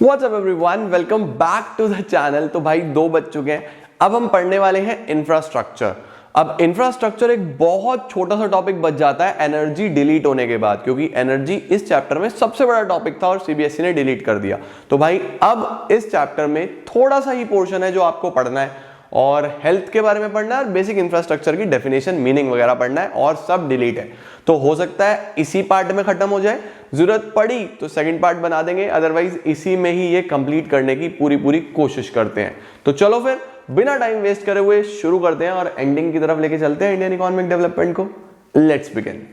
What's up everyone? Welcome back to the channel। तो भाई 2 बज चुके हैं, अब हम पढ़ने वाले हैं इंफ्रास्ट्रक्चर। अब इंफ्रास्ट्रक्चर एक बहुत छोटा सा टॉपिक बच जाता है एनर्जी डिलीट होने के बाद, क्योंकि एनर्जी इस चैप्टर में सबसे बड़ा टॉपिक था और सीबीएसई ने डिलीट कर दिया। तो भाई अब इस चैप्टर में थोड़ा सा ही पोर्शन है जो आपको पढ़ना है, और हेल्थ के बारे में पढ़ना है और बेसिक इंफ्रास्ट्रक्चर की डेफिनेशन मीनिंग वगैरह पढ़ना है, और सब डिलीट है। तो हो सकता है इसी पार्ट में खत्म हो जाए, जरूरत पड़ी तो सेकंड पार्ट बना देंगे, अदरवाइज इसी में ही ये कंप्लीट करने की पूरी कोशिश करते हैं। तो चलो फिर बिना टाइम वेस्ट करे हुए शुरू करते हैं और एंडिंग की तरफ लेके चलते हैं इंडियन इकोनॉमिक डेवलपमेंट को। Let's begin.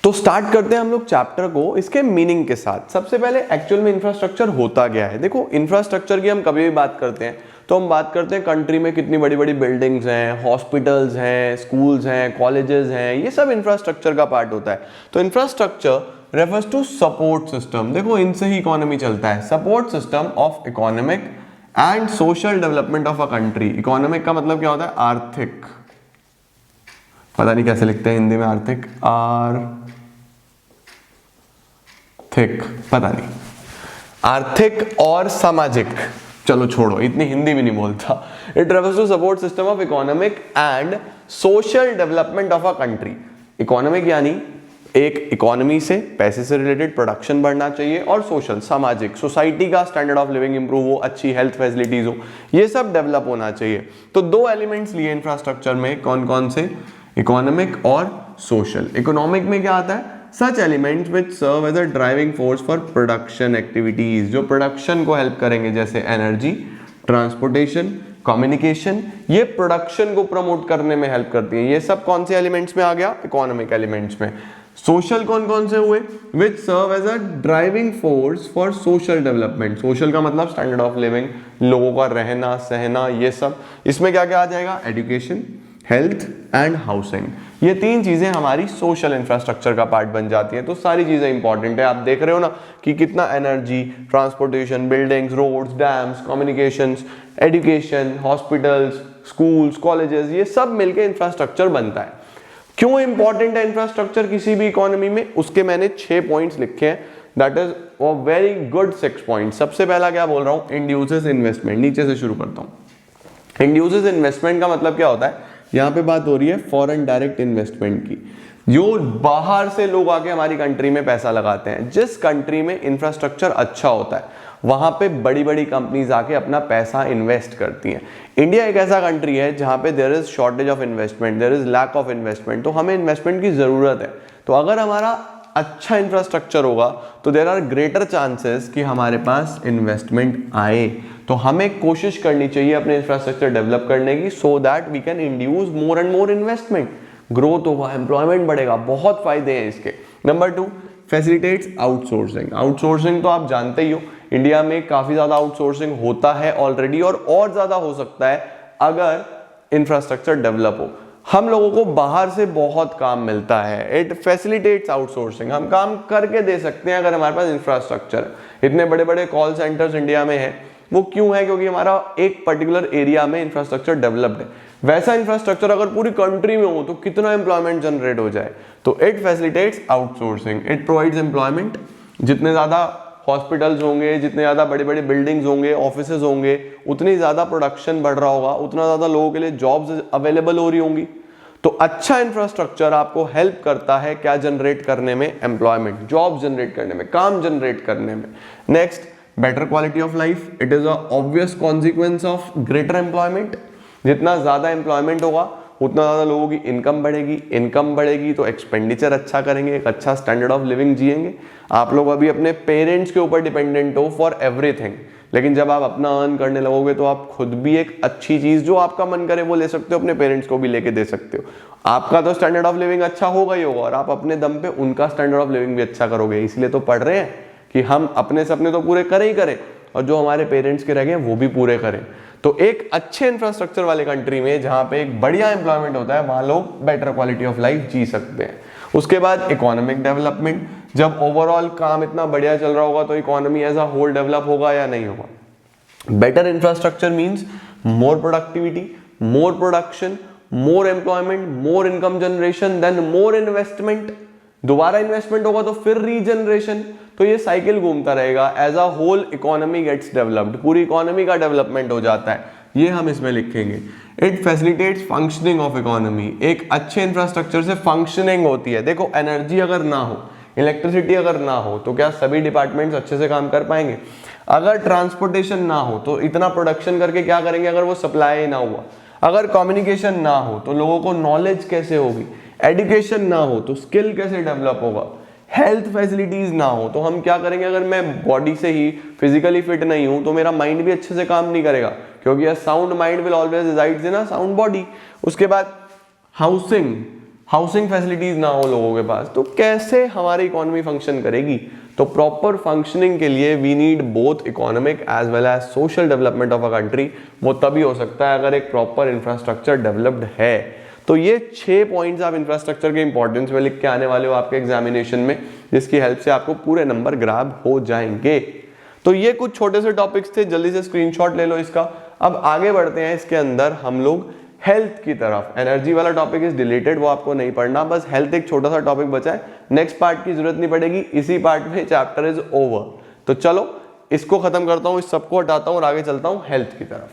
तो स्टार्ट करते हैं हम लोग चैप्टर को इसके मीनिंग के साथ। सबसे पहले एक्चुअल में इंफ्रास्ट्रक्चर होता क्या है। देखो, इंफ्रास्ट्रक्चर की हम कभी भी बात करते हैं तो हम बात करते हैं कंट्री में कितनी बड़ी बड़ी बिल्डिंग्स हैं, हॉस्पिटल्स हैं, स्कूल्स हैं, कॉलेजेस हैं, ये सब इंफ्रास्ट्रक्चर का पार्ट होता है। तो infrastructure refers to support system. देखो, इनसे ही इकोनॉमी चलता है। Support system of economic and social development of a country. Economic का मतलब क्या होता है? आर्थिक। पता नहीं कैसे लिखते हैं हिंदी में आर्थिक, थिक, पता नहीं, आर्थिक और सामाजिक। चलो छोड़ो, इतनी हिंदी भी नहीं बोलता। It refers to support system of economic and social development of a country. Economic यानी एक इकोनॉमी से, पैसे से रिलेटेड प्रोडक्शन बढ़ना चाहिए, और सोशल सामाजिक, सोसाइटी का स्टैंडर्ड ऑफ लिविंग इंप्रूव हो, अच्छी हेल्थ फैसिलिटीज हो, ये सब डेवलप होना चाहिए। तो 2 एलिमेंट्स लिए इंफ्रास्ट्रक्चर में, कौन कौन से? इकोनॉमिक और सोशल। इकोनॉमिक में क्या आता है? Such elements which serve as a driving force for production activities, जो प्रोडक्शन को हेल्प करेंगे, जैसे एनर्जी, ट्रांसपोर्टेशन, कम्युनिकेशन, ये प्रोडक्शन को प्रमोट करने में हेल्प करती हैं। ये सब कौन से एलिमेंट्स में आ गया? इकोनॉमिक एलिमेंट्स में। सोशल कौन कौन से हुए? Which serve as a driving force for social development. Social का मतलब स्टैंडर्ड ऑफ लिविंग, लोगों का रहना सहना, ये सब। इसमें क्या क्या आ जाएगा? Education, health and housing. ये 3 चीजें हमारी सोशल इंफ्रास्ट्रक्चर का पार्ट बन जाती हैं। तो सारी चीजें इंपॉर्टेंट है। आप देख रहे हो ना कि कितना energy, transportation, buildings, roads, dams, communications, education, hospitals, schools, colleges, ये सब मिलके इंफ्रास्ट्रक्चर बनता है। क्यों इंपॉर्टेंट है इंफ्रास्ट्रक्चर किसी भी इकोनॉमी में? उसके मैंने 6 पॉइंट्स लिखे हैं। That is a very good 6 point. सबसे पहला क्या बोल रहा हूं? Induces investment. नीचे से शुरू करता हूं। इंड्यूसेस इन्वेस्टमेंट का मतलब क्या होता है? यहाँ पे बात हो रही है फॉरेन डायरेक्ट इन्वेस्टमेंट की, जो बाहर से लोग आके हमारी कंट्री में पैसा लगाते हैं। जिस कंट्री में इंफ्रास्ट्रक्चर अच्छा होता है वहां पे बड़ी बड़ी कंपनीज आके अपना पैसा इन्वेस्ट करती हैं। इंडिया एक ऐसा कंट्री है जहां पे there is shortage of investment, there is lack of investment. तो हमें इन्वेस्टमेंट की जरूरत है। तो अगर हमारा अच्छा इंफ्रास्ट्रक्चर होगा तो देयर आर ग्रेटर चांसेस कि हमारे पास इन्वेस्टमेंट आए। तो हमें कोशिश करनी चाहिए अपने इंफ्रास्ट्रक्चर डेवलप करने की, so that we can induce more and more investment. Growth होगा, एम्प्लॉयमेंट बढ़ेगा, बहुत फायदे हैं इसके। Number 2, facilitates outsourcing. आउटसोर्सिंग तो आप जानते ही हो, इंडिया में काफी ज्यादा आउटसोर्सिंग होता है ऑलरेडी, और ज्यादा हो सकता है अगर इंफ्रास्ट्रक्चर डेवलप हो। हम लोगों को बाहर से बहुत काम मिलता है। It facilitates outsourcing. हम काम करके दे सकते हैं अगर हमारे पास इंफ्रास्ट्रक्चर है। इतने बड़े बड़े कॉल सेंटर्स इंडिया में हैं, वो क्यों है? क्योंकि हमारा एक पर्टिकुलर एरिया में इंफ्रास्ट्रक्चर डेवलप्ड है। वैसा इंफ्रास्ट्रक्चर अगर पूरी कंट्री में हो तो कितना एम्प्लॉयमेंट जनरेट हो जाए। तो it facilitates outsourcing, it provides employment. जितने ज्यादा हॉस्पिटल्स होंगे, जितने ज्यादा बड़ी बड़ी बिल्डिंग्स होंगे, ऑफिसेज होंगे, उतनी ज्यादा प्रोडक्शन बढ़ रहा होगा, उतना ज्यादा लोगों के लिए जॉब्स अवेलेबल हो रही होंगी। तो अच्छा इंफ्रास्ट्रक्चर आपको हेल्प करता है क्या जनरेट करने में? एम्प्लॉयमेंट, जॉब जनरेट करने में, काम जनरेट करने में। Next, better quality of life. It is a obvious consequence of greater employment. जितना ज्यादा एम्प्लॉयमेंट होगा उतना ज्यादा लोगों की इनकम बढ़ेगी। इनकम बढ़ेगी तो एक्सपेंडिचर अच्छा करेंगे, एक अच्छा स्टैंडर्ड ऑफ लिविंग जिएंगे। आप लोग अभी अपने पेरेंट्स के ऊपर डिपेंडेंट हो फॉर एवरीथिंग, लेकिन जब आप अपना अर्न करने लगोगे तो आप खुद भी एक अच्छी चीज जो आपका मन करे वो ले सकते हो, अपने पेरेंट्स को भी लेके दे सकते हो। आपका तो स्टैंडर्ड ऑफ लिविंग अच्छा होगा ही होगा, और आप अपने दम पे उनका स्टैंडर्ड ऑफ लिविंग भी अच्छा करोगे। इसलिए तो पढ़ रहे हैं कि हम अपने सपने तो पूरे करें ही करें, और जो हमारे पेरेंट्स के रह गए वो भी पूरे करें। तो एक अच्छे इंफ्रास्ट्रक्चर वाले कंट्री में जहां पे एक बढ़िया एम्प्लॉयमेंट होता है, वहां लोग बेटर क्वालिटी ऑफ लाइफ जी सकते हैं। उसके बाद इकोनॉमिक डेवलपमेंट। जब ओवरऑल काम इतना बढ़िया चल रहा होगा तो economy as a whole develop होगा या नहीं होगा? Better infrastructure means more productivity, more production, more employment, more income generation, then more investment, दोबारा इन्वेस्टमेंट होगा तो फिर रीजनरेशन, तो ये साइकिल घूमता रहेगा। As a whole economy gets developed, पूरी इकोनॉमी का डेवलपमेंट हो जाता है, ये हम इसमें लिखेंगे। It facilitates functioning of economy, एक अच्छे इंफ्रास्ट्रक्चर से फंक्शनिंग होती है। देखो एनर्जी अगर ना हो, इलेक्ट्रिसिटी अगर ना हो तो क्या सभी डिपार्टमेंट्स अच्छे से काम कर पाएंगे? अगर ट्रांसपोर्टेशन ना हो तो इतना प्रोडक्शन करके क्या करेंगे अगर वो सप्लाई ना हुआ? अगर कम्युनिकेशन ना हो तो लोगों को नॉलेज कैसे होगी? एजुकेशन ना हो तो स्किल कैसे डेवलप होगा? हेल्थ फैसिलिटीज ना हो तो हम क्या करेंगे? अगर मैं बॉडी से ही फिजिकली फिट नहीं हूं तो मेरा माइंड भी अच्छे से काम नहीं करेगा, क्योंकि a sound mind will always resides in a sound body. उसके बाद हाउसिंग फैसिलिटीज ना हो लोगों के पास तो कैसे हमारी इकोनॉमी फंक्शन करेगी? तो प्रॉपर फंक्शनिंग के लिए we need both economic as well as social development of a country. वो तभी हो सकता है अगर एक प्रॉपर इंफ्रास्ट्रक्चर डेवलप्ड है। तो ये 6 पॉइंट्स आप इंफ्रास्ट्रक्चर के इंपॉर्टेंस में लिख के आने वाले हो आपके एग्जामिनेशन में, जिसकी हेल्प से आपको पूरे नंबर ग्रैब हो जाएंगे। तो ये कुछ छोटे से टॉपिक्स थे, जल्दी से स्क्रीनशॉट ले लो इसका। अब आगे बढ़ते हैं इसके अंदर हम लोग हेल्थ की तरफ। एनर्जी वाला टॉपिक इज डिलीटेड, वो आपको नहीं पढ़ना, बस हेल्थ एक छोटा सा टॉपिक बचा है। नेक्स्ट पार्ट की जरूरत नहीं पड़ेगी, इसी पार्ट में चैप्टर इज ओवर। तो चलो इसको खत्म करता हूं, इस सबको हटाता हूं और आगे चलता हूं हेल्थ की तरफ।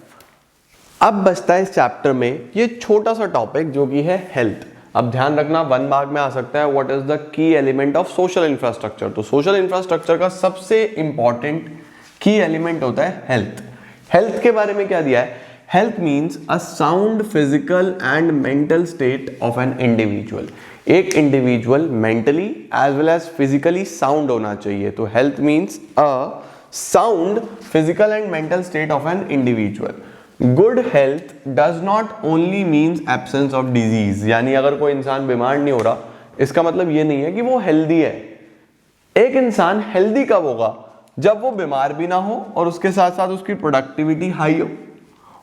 अब बचता है इस चैप्टर में ये छोटा सा टॉपिक जो कि है हेल्थ। अब ध्यान रखना 1 मार्क में आ सकता है, what is the key element of social infrastructure. तो सोशल इंफ्रास्ट्रक्चर का सबसे इंपॉर्टेंट की एलिमेंट होता है हेल्थ। हेल्थ के बारे में क्या दिया है? Health means a sound physical and mental state of an individual. एक individual mentally as well as physically sound होना चाहिए। तो health means a sound physical and mental state of an individual. Good health does not only means absence of disease, यानी अगर कोई इंसान बीमार नहीं हो रहा इसका मतलब ये नहीं है कि वो हेल्दी है। एक इंसान हेल्दी कब होगा? जब वो बीमार भी ना हो और उसके साथ साथ उसकी प्रोडक्टिविटी हाई हो,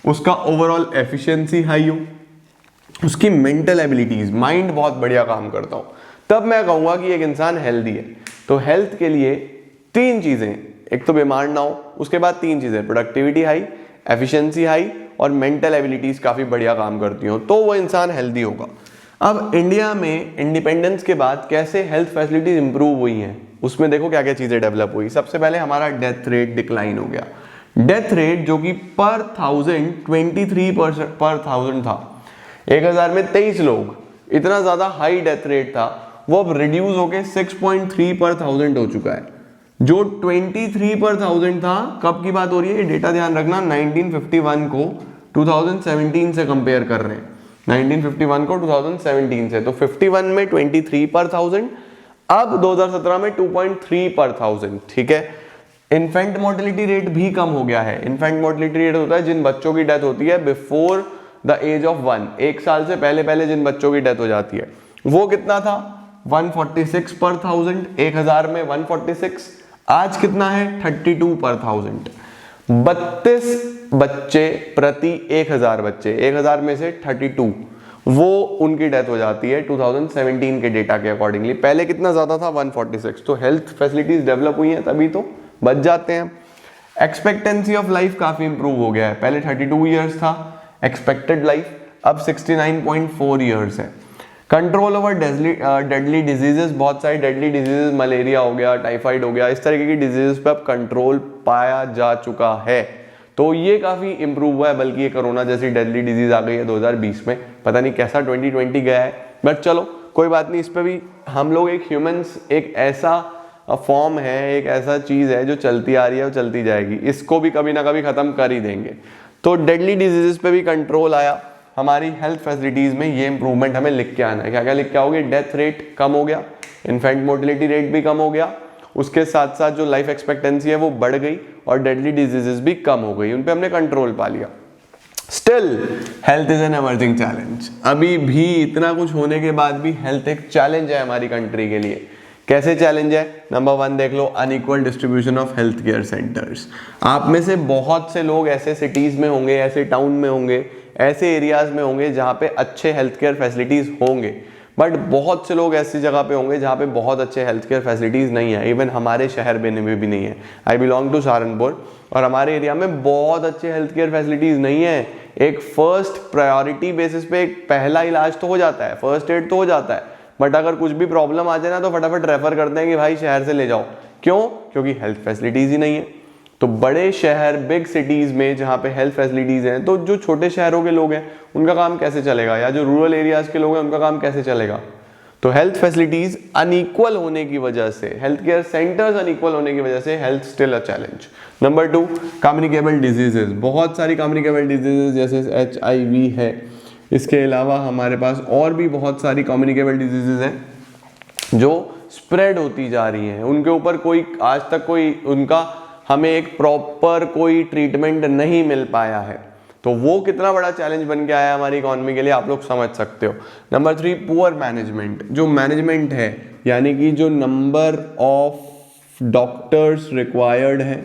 उसका ओवरऑल एफिशिएंसी हाई हो, उसकी मेंटल एबिलिटीज, माइंड बहुत बढ़िया काम करता हो, तब मैं कहूंगा कि एक इंसान हेल्दी है। तो हेल्थ के लिए 3 चीजें, एक तो बीमार ना हो, उसके बाद 3 चीजें, प्रोडक्टिविटी हाई, एफिशिएंसी हाई और मेंटल एबिलिटीज काफी बढ़िया काम करती हो, तो वो इंसान हेल्दी होगा। अब इंडिया में इंडिपेंडेंस के बाद कैसे हेल्थ फैसिलिटीज इंप्रूव हुई हैं, उसमें देखो क्या क्या चीजें डेवलप हुई। सबसे पहले हमारा डेथ रेट डिक्लाइन हो गया। डेथ रेट जो कि पर 1000 23% पर 1000 था, 1000 में 23 लोग, इतना ज्यादा हाई डेथ रेट था, वो अब रिड्यूस होके 6.3 पर 1000 हो चुका है। जो 23 पर 1000 था, कब की बात हो रही है? ये डेटा ध्यान रखना, 1951 को 2017 से कंपेयर कर रहे हैं। 1951 को 2017 से, तो 51 में 23 पर 1000, अब 2017 में 2.3 पर 1000। ठीक है। इन्फेंट मोर्टेलिटी रेट भी कम हो गया है। इन्फेंट मोर्टेलिटी रेट होता है जिन बच्चों की डेथ होती है बिफोर द एज ऑफ 1, 1 साल से पहले पहले जिन बच्चों की डेथ हो जाती है, वो कितना था? 146 पर 1000, 1000 में 146। आज कितना है? 32 पर 1000। 32 बच्चे प्रति 1000 बच्चे, 1000 में से 32 वो उनकी डेथ हो जाती है 2017 के डेटा के अकॉर्डिंगली। पहले कितना ज्यादा था? 146। तो हेल्थ फैसिलिटीज डेवलप हुई हैं तभी तो बच जाते हैं। एक्सपेक्टेंसी ऑफ लाइफ काफी इंप्रूव हो गया है। पहले 32 ईयर्स था एक्सपेक्टेड लाइफ, अब 69.4 ईयर्स है। कंट्रोल ओवर डेडली डिजीजेस, बहुत सारी डेडली डिजीजेस, मलेरिया हो गया, टाइफाइड हो गया, इस तरीके की डिजीजेस पे अब कंट्रोल पाया जा चुका है। तो ये काफी इंप्रूव हुआ है, बल्कि ये कोरोना जैसी डेडली डिजीज आ गई है 2020 में, पता नहीं कैसा 2020 गया है, बट चलो कोई बात नहीं। इस पे भी हम लोग एक ह्यूमंस एक ऐसा फॉर्म है, एक ऐसा चीज है जो चलती आ रही है और चलती जाएगी, इसको भी कभी ना कभी खत्म कर ही देंगे। तो डेडली डिजीजेस पे भी कंट्रोल आया। हमारी हेल्थ फैसिलिटीज में ये इंप्रूवमेंट हमें लिख के आना है। क्या क्या लिख के आओगे? डेथ रेट कम हो गया, इन्फेंट मोर्टेलिटी रेट भी कम हो गया, उसके साथ साथ जो लाइफ एक्सपेक्टेंसी है वो बढ़ गई और डेडली डिजीजेस भी कम हो गई, उन पे हमने कंट्रोल पा लिया। Still health is an emerging challenge. अभी भी इतना कुछ होने के बाद भी हेल्थ एक चैलेंज है हमारी कंट्री के लिए। कैसे चैलेंज है? नंबर 1 देख लो, unequal distribution of health care centres. आप में से बहुत से लोग ऐसे सिटीज में होंगे, ऐसे टाउन में होंगे, ऐसे एरियाज में होंगे जहाँ पे अच्छे हेल्थ केयर फैसिलिटीज होंगे, बट बहुत से लोग ऐसी जगह पे होंगे जहाँ पे बहुत अच्छे हेल्थ केयर फैसिलिटीज नहीं है। इवन हमारे शहर में भी नहीं है। आई बिलोंग टू सहारनपुर और हमारे एरिया में बहुत अच्छे हेल्थ केयर फैसिलिटीज नहीं है। एक फर्स्ट प्रायोरिटी बेसिस पे एक पहला इलाज तो हो जाता है, फर्स्ट एड तो हो जाता है, बट अगर कुछ भी प्रॉब्लम आ जाए ना तो फटाफट रेफर करते हैं कि भाई शहर से ले जाओ। क्यों? क्योंकि हेल्थ फैसिलिटीज ही नहीं है। तो बड़े शहर, बिग सिटीज में जहाँ पे हेल्थ फैसिलिटीज हैं, तो जो छोटे शहरों के लोग हैं उनका काम कैसे चलेगा, या जो रूरल एरियाज के लोग हैं उनका काम कैसे चलेगा? तो हेल्थ फैसिलिटीज अनइक्वल होने की वजह से, हेल्थ केयर सेंटर्स अनइक्वल होने की वजह से health still a challenge. Number 2, communicable diseases. बहुत सारी कम्युनिकेबल डिजीजेस जैसे HIV है, इसके अलावा हमारे पास और भी बहुत सारी कम्युनिकेबल डिजीजेस हैं जो स्प्रेड होती जा रही हैं। उनके ऊपर कोई आज तक कोई उनका हमें एक प्रॉपर कोई ट्रीटमेंट नहीं मिल पाया है। तो वो कितना बड़ा चैलेंज बन के आया है हमारी इकोनॉमी के लिए, आप लोग समझ सकते हो। Number 3, poor management. जो मैनेजमेंट है, यानी कि जो नंबर ऑफ डॉक्टर्स रिक्वायर्ड है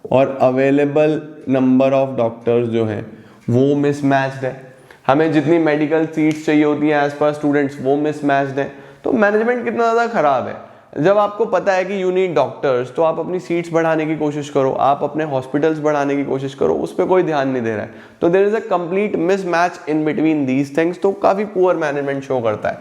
और अवेलेबल नंबर ऑफ डॉक्टर्स जो है वो मिसमैच्ड है। हमें जितनी मेडिकल सीट्स चाहिए होती है एज पर स्टूडेंट्स, वो मिसमैच्ड है। तो मैनेजमेंट कितना ज़्यादा खराब है। जब आपको पता है कि यू नीड डॉक्टर्स, तो आप अपनी सीट्स बढ़ाने की कोशिश करो, आप अपने हॉस्पिटल्स बढ़ाने की कोशिश करो, उस पर कोई ध्यान नहीं दे रहा है। तो there is a complete mismatch in between these things. तो काफ़ी पुअर मैनेजमेंट शो करता है।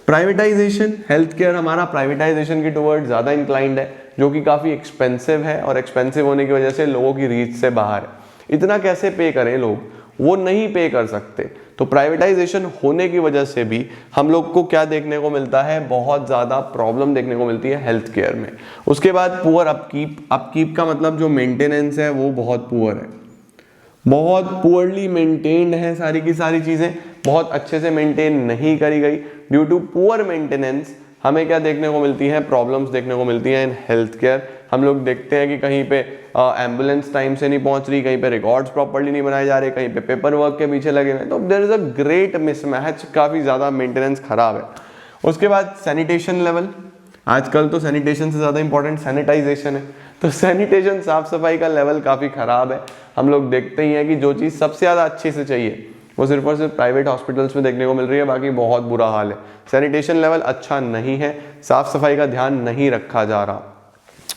प्राइवेटाइजेशन, हेल्थ केयर हमारा प्राइवेटाइजेशन की टुवर्ड ज़्यादा इंक्लाइंड है, जो कि काफ़ी एक्सपेंसिव है, और एक्सपेंसिव होने की वजह से लोगों की रीच से बाहर है। इतना कैसे पे करें लोग, वो नहीं पे कर सकते। तो प्राइवेटाइजेशन होने की वजह से भी हम लोग को क्या देखने को मिलता है, बहुत ज़्यादा प्रॉब्लम देखने को मिलती है हेल्थ केयर में। उसके बाद पुअर अपकीप। अपकीप का मतलब जो मेंटेनेंस है वो बहुत पुअर है, बहुत पुअरली मेंटेन्ड है। सारी की सारी चीज़ें बहुत अच्छे से मेंटेन नहीं करी गई। ड्यू टू पुअर मेंटेनेंस हमें क्या देखने को मिलती है, प्रॉब्लम्स देखने को मिलती हैं इन हेल्थ केयर। हम लोग देखते हैं कि कहीं पे एम्बुलेंस टाइम से नहीं पहुंच रही, कहीं पे रिकॉर्ड्स प्रॉपर्ली नहीं बनाए जा रहे, कहीं पे पेपर वर्क के पीछे लगे हुए। तो there is a great mismatch, काफ़ी ज़्यादा मेंटेनेंस खराब है। उसके बाद सैनिटेशन लेवल। आजकल तो सैनिटेशन से ज़्यादा इंपॉर्टेंट सैनिटाइजेशन है। तो सैनिटेशन, साफ सफाई का लेवल काफ़ी ख़राब है। हम लोग देखते ही हैं कि जो चीज़ सबसे ज़्यादा अच्छे से चाहिए वो सिर्फ और सिर्फ प्राइवेट हॉस्पिटल्स में देखने को मिल रही है, बाकी बहुत बुरा हाल है। सैनिटेशन लेवल अच्छा नहीं है, साफ सफाई का ध्यान नहीं रखा जा रहा।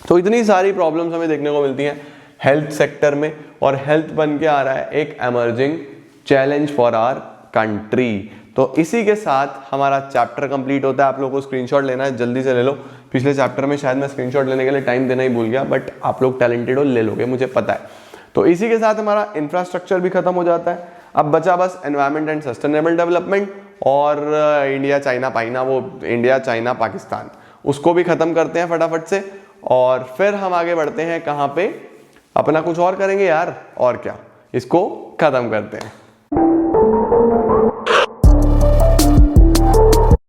तो इतनी सारी प्रॉब्लम्स हमें देखने को मिलती हैं हेल्थ सेक्टर में, और हेल्थ बन के आ रहा है एक emerging challenge for our country. तो इसी के साथ हमारा चैप्टर कंप्लीट होता है। आप लोगों को स्क्रीनशॉट लेना है, जल्दी से ले लो। पिछले चैप्टर में शायद मैं स्क्रीनशॉट लेने के लिए टाइम देना ही भूल गया, बट आप लोग टैलेंटेड हो, ले लोगे, मुझे पता है। तो इसी के साथ हमारा इंफ्रास्ट्रक्चर भी खत्म हो जाता है। अब बचा बस एनवायरनमेंट एंड सस्टेनेबल डेवलपमेंट, और इंडिया चाइना पाइना, वो इंडिया चाइना पाकिस्तान, उसको भी खत्म करते हैं फटाफट से। और फिर हम आगे बढ़ते हैं कहाँ पे, अपना कुछ और करेंगे यार, और क्या, इसको खत्म करते हैं।